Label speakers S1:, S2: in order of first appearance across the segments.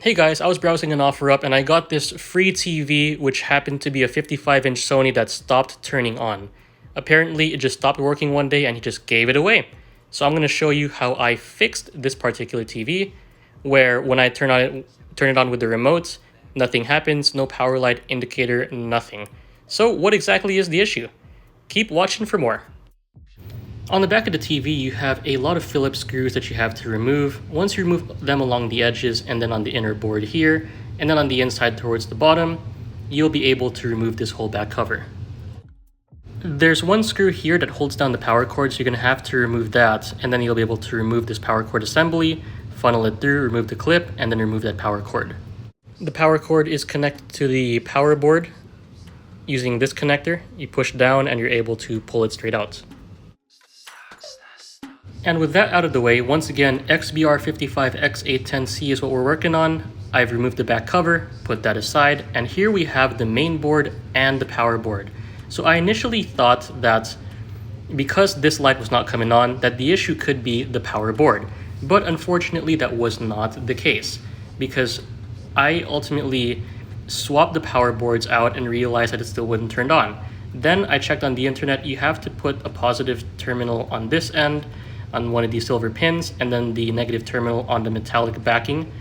S1: Hey guys, I was browsing an OfferUp and I got this free TV which happened to be a 55-inch Sony that stopped turning on. Apparently it just stopped working one day and he just gave it away. So I'm going to show you how I fixed this particular TV, where when I turn it on with the remote, nothing happens, no power light indicator, nothing. So what exactly is the issue? Keep watching for more. On the back of the TV, you have a lot of Phillips screws that you have to remove. Once you remove them along the edges and then on the inner board here, and then on the inside towards the bottom, you'll be able to remove this whole back cover. There's one screw here that holds down the power cord, so you're going to have to remove that, and then you'll be able to remove this power cord assembly, funnel it through, remove the clip, and then remove that power cord. The power cord is connected to the power board using this connector. You push down and you're able to pull it straight out. And with that out of the way, once again, XBR55X810C is what we're working on. I've removed the back cover, put that aside, and here we have the main board and the power board. So I initially thought that because this light was not coming on, that the issue could be the power board. But unfortunately, that was not the case, because I ultimately swapped the power boards out and realized that it still wouldn't turn on. Then I checked on the internet. You have to put a positive terminal on this end, on one of these silver pins, and then the negative terminal on the metallic backing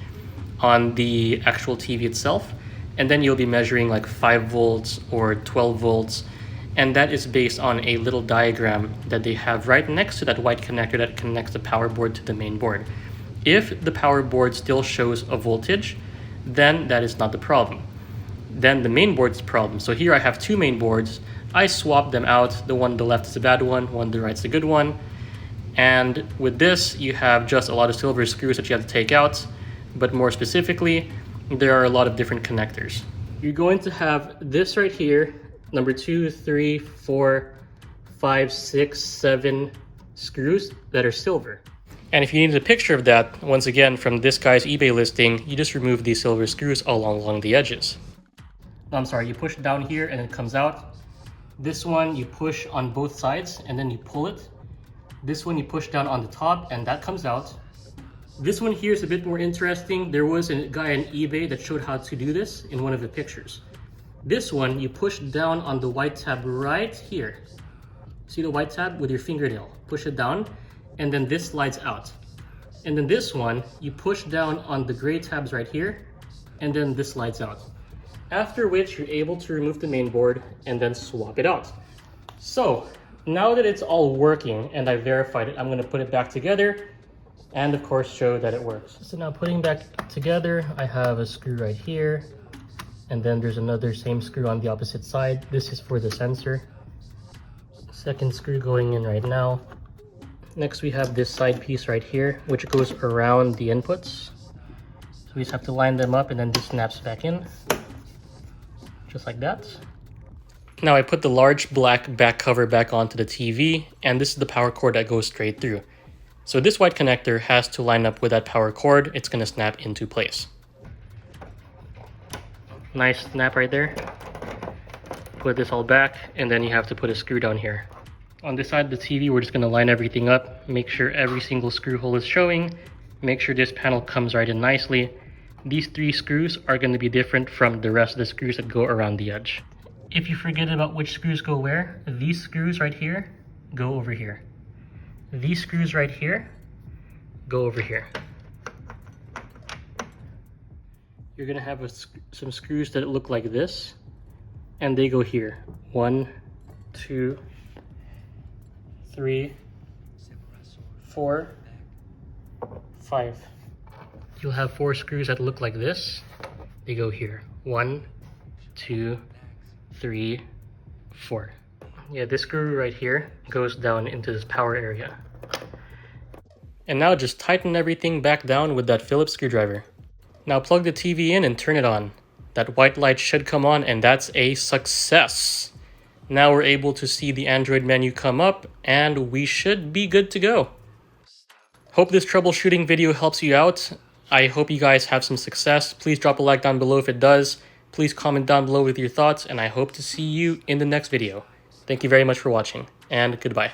S1: on the actual TV itself. And then you'll be measuring like 5 volts or 12 volts. And that is based on a little diagram that they have right next to that white connector that connects the power board to the main board. If the power board still shows a voltage, then that is not the problem. Then the main board's the problem. So here I have two main boards. I swapped them out. The one on the left is the bad one to the right's the good one. And with this, you have just a lot of silver screws that you have to take out, but more specifically, there are a lot of different connectors. You're going to have this right here, number 2, 3, 4, 5, 6, 7 screws that are silver. And if you need a picture of that, once again, from this guy's eBay listing, you just remove these silver screws all along the edges. No, I'm sorry, you push down here and it comes out. This one, you push on both sides and then you pull it. This one you push down on the top and that comes out. This one here is a bit more interesting. There was a guy on eBay that showed how to do this in one of the pictures. This one you push down on the white tab right here. See the white tab with your fingernail? Push it down and then this slides out. And then this one you push down on the gray tabs right here and then this slides out. After which you're able to remove the main board and then swap it out. So now that it's all working and I verified it, I'm going to put it back together and of course show that it works. So now putting back together, I have a screw right here and then there's another same screw on the opposite side. This is for the sensor. Second screw going in right now. Next we have this side piece right here which goes around the inputs. So we just have to line them up and then this snaps back in. Just like that. Now I put the large black back cover back onto the TV, and this is the power cord that goes straight through. So this white connector has to line up with that power cord. It's going to snap into place. Nice snap right there. Put this all back, and then you have to put a screw down here. On this side of the TV, we're just going to line everything up, make sure every single screw hole is showing, make sure this panel comes right in nicely. These 3 screws are going to be different from the rest of the screws that go around the edge. If you forget about which screws go where, these screws right here go over here. These screws right here go over here. You're going to have some screws that look like this, and they go here. 1, 2, 3, 4, 5. You'll have 4 screws that look like this. They go here. 1, 2, 3, 4. Yeah, this screw right here goes down into this power area. And now just tighten everything back down with that Phillips screwdriver. Now plug the TV in and turn it on. That white light should come on and that's a success. Now we're able to see the Android menu come up and we should be good to go. Hope this troubleshooting video helps you out. I hope you guys have some success. Please drop a like down below if it does. Please comment down below with your thoughts, and I hope to see you in the next video. Thank you very much for watching, and goodbye.